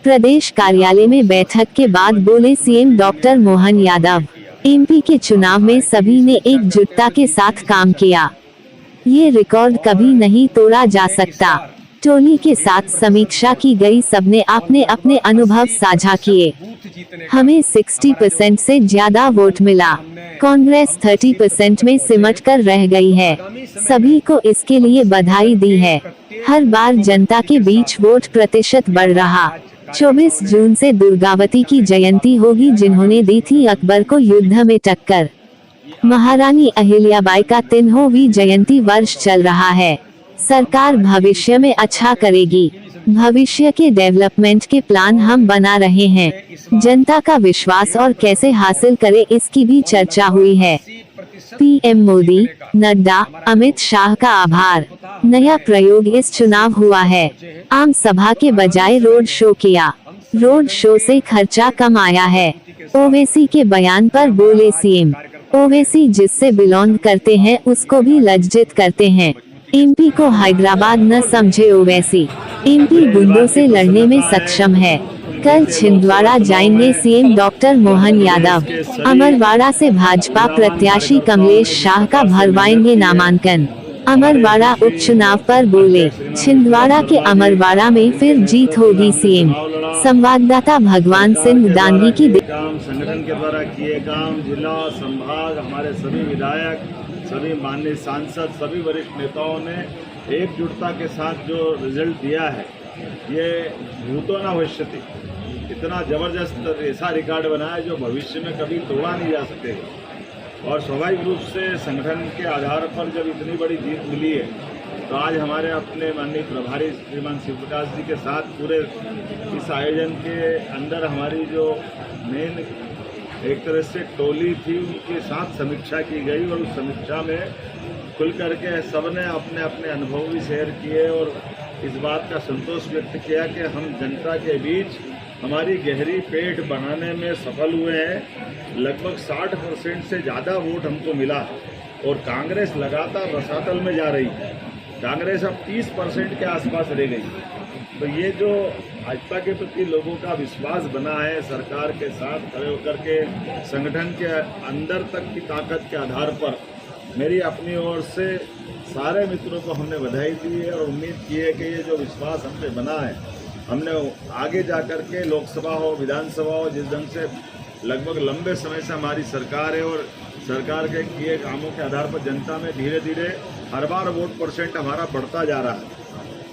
प्रदेश कार्यालय में बैठक के बाद बोले CM doctor Mohan Yadav, MP के चुनाव में सभी ने एकजुटता के साथ काम किया। ये रिकॉर्ड कभी नहीं तोड़ा जा सकता। टोली के साथ समीक्षा की गई, सबने अपने अपने अनुभव साझा किए। हमें 60% से ज्यादा वोट मिला। कांग्रेस 30% में सिमट कर रह गई है। सभी को इसके लिए बधाई दी है। हर बार जनता के बीच वोट प्रतिशत बढ़ रहा। 24 जून से दुर्गावती की जयंती होगी, जिन्होंने दी थी अकबर को युद्ध में टक्कर। महारानी अहिल्याबाई का 300वीं जयंती वर्ष चल रहा है। सरकार भविष्य में अच्छा करेगी। भविष्य के डेवलपमेंट के प्लान हम बना रहे हैं। जनता का विश्वास और कैसे हासिल करें, इसकी भी चर्चा हुई है। पीएम मोदी, नड्डा, अमित शाह का आभार। नया प्रयोग इस चुनाव हुआ है। आम सभा के बजाय रोड शो किया। रोड शो से खर्चा कम आया है। ओवैसी के बयान पर बोले सीएम, ओवैसी जिससे बिलोंग करते हैं उसको भी लज्जित करते हैं। एमपी को हैदराबाद न समझे ओवैसी। एमपी गुंडों से लड़ने में सक्षम है। कल छिंदवाड़ा जाएंगे सीएम डॉक्टर मोहन यादव। अमरवाड़ा से भाजपा प्रत्याशी कमलेश शाह का भरवाएंगे नामांकन। अमरवाड़ा उपचुनाव पर बोले, छिंदवाड़ा के अमरवाड़ा में फिर जीत होगी सीएम। संवाददाता भगवान सिंह दानवी की काम संगठन के द्वारा किए काम, जिला संभाग, हमारे सभी विधायक, सभी माननीय सांसद, सभी वरिष्ठ नेताओं ने एकजुटता के साथ जो रिजल्ट दिया है, ये भूतो न भविष्यति, इतना जबरदस्त ऐसा रिकॉर्ड बनाया जो भविष्य में कभी तोड़ा नहीं जा सके। और स्वाभाविक रूप से संगठन के आधार पर जब इतनी बड़ी जीत मिली है, तो आज हमारे अपने माननीय प्रभारी श्रीमान शिव प्रकाश जी के साथ पूरे इस आयोजन के अंदर हमारी जो मेन एक तरह से टोली थी, उनके साथ समीक्षा की गई और उस समीक्षा में खुल करके सबने अपने अपने अनुभव भी शेयर किए और इस बात का संतोष व्यक्त किया कि हम जनता के बीच हमारी गहरी पेठ बनाने में सफल हुए हैं। लगभग 60% से ज़्यादा वोट हमको मिला और कांग्रेस लगातार रसातल में जा रही है। कांग्रेस अब 30% के आसपास रह गई। तो ये जो भाजपा के प्रति लोगों का विश्वास बना है, सरकार के साथ खड़े होकर के संगठन के अंदर तक की ताकत के आधार पर, मेरी अपनी ओर से सारे मित्रों को हमने बधाई दी है और उम्मीद की है कि ये जो विश्वास हमसे बना है, हमने आगे जा कर के लोकसभा हो, विधानसभा हो, जिस ढंग से लगभग लंबे समय से हमारी सरकार है और सरकार के किए कामों के आधार पर जनता में धीरे धीरे हर बार वोट परसेंट हमारा बढ़ता जा रहा है।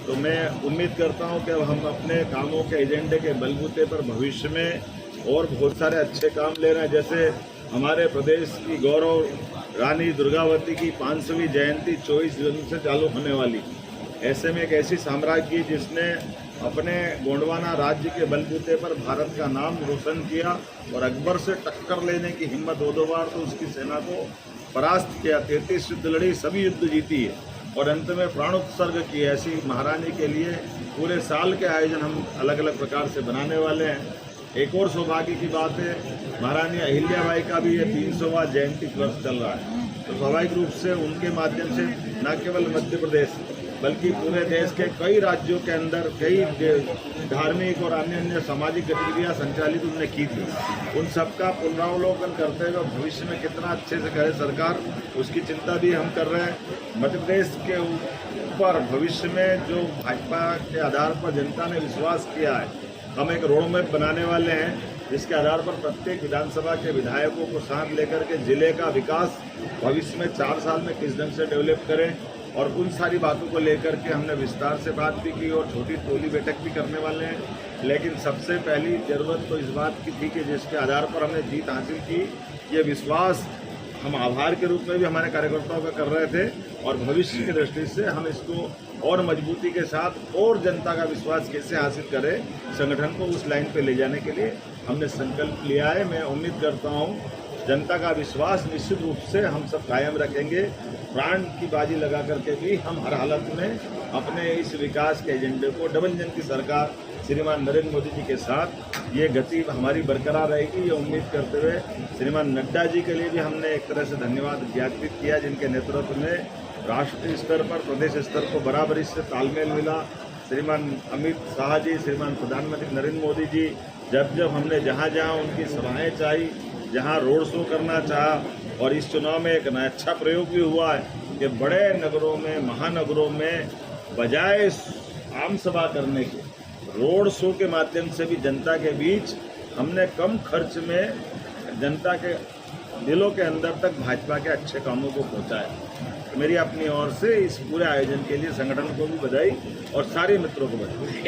तो मैं उम्मीद करता हूं कि अब हम अपने कामों के एजेंडे के बलबूते पर भविष्य में और बहुत सारे अच्छे काम ले रहे हैं। जैसे हमारे प्रदेश की गौरव रानी दुर्गावती की 500वीं जयंती 24 जून से चालू होने वाली। ऐसे में एक ऐसी साम्राज्य जिसने अपने गोंडवाना राज्य के बलबूते पर भारत का नाम रोशन किया और अकबर से टक्कर लेने की हिम्मत दो बार तो उसकी सेना को परास्त किया, 33 युद्ध लड़ी, सभी युद्ध जीती है और अंत में प्राण उत्सर्ग की। ऐसी महारानी के लिए पूरे साल के आयोजन हम अलग अलग प्रकार से बनाने वाले हैं। एक और सौभाग्य की बात है, महारानी अहिल्याबाई का भी ये 300वां जयंती वर्ष चल रहा है। तो स्वाभाविक रूप से उनके माध्यम से न केवल मध्य प्रदेश बल्कि पूरे देश के कई राज्यों के अंदर कई धार्मिक और अन्य अन्य सामाजिक गतिविधियां संचालित उन्होंने की थी। उन सबका पुनरावलोकन करते हुए भविष्य में कितना अच्छे से करे सरकार, उसकी चिंता भी हम कर रहे हैं। मध्य प्रदेश के ऊपर भविष्य में जो भाजपा के आधार पर जनता ने विश्वास किया है, हम एक रोड मैप बनाने वाले हैं जिसके आधार पर प्रत्येक विधानसभा के विधायकों को साथ लेकर के जिले का विकास भविष्य में 4 साल में किस ढंग से डेवलप करें, और उन सारी बातों को लेकर के हमने विस्तार से बात भी की और छोटी टोली बैठक भी करने वाले हैं। लेकिन सबसे पहली ज़रूरत तो इस बात की थी कि जिसके आधार पर हमने जीत हासिल की, ये विश्वास हम आभार के रूप में भी हमारे कार्यकर्ताओं का कर रहे थे और भविष्य की दृष्टि से हम इसको और मजबूती के साथ और जनता का विश्वास कैसे हासिल करें, संगठन को उस लाइन पे ले जाने के लिए हमने संकल्प लिया है। मैं उम्मीद करता हूँ जनता का विश्वास निश्चित रूप से हम सब कायम रखेंगे। प्राण की बाजी लगा करके भी हम हर हालत में अपने इस विकास के एजेंडे को, डबल इंजन की सरकार श्रीमान नरेंद्र मोदी जी के साथ ये गति हमारी बरकरार रहेगी, ये उम्मीद करते हुए श्रीमान नड्डा जी के लिए भी हमने एक तरह से धन्यवाद ज्ञापित किया, जिनके नेतृत्व में राष्ट्रीय स्तर पर, प्रदेश स्तर को बराबरी से तालमेल मिला। श्रीमान अमित शाह जी, श्रीमान प्रधानमंत्री नरेंद्र मोदी जी, जब जब हमने जहाँ जहाँ उनकी सभाएं चाही, जहाँ रोड शो करना चाहा, और इस चुनाव में एक अच्छा प्रयोग भी हुआ है कि बड़े नगरों में, महानगरों में बजाय आम सभा करने के रोड शो के माध्यम से भी जनता के बीच हमने कम खर्च में जनता के दिलों के अंदर तक भाजपा के अच्छे कामों को पहुंचाया। तो मेरी अपनी ओर से इस पूरे आयोजन के लिए संगठन को भी बधाई और सारे मित्रों को बधाई।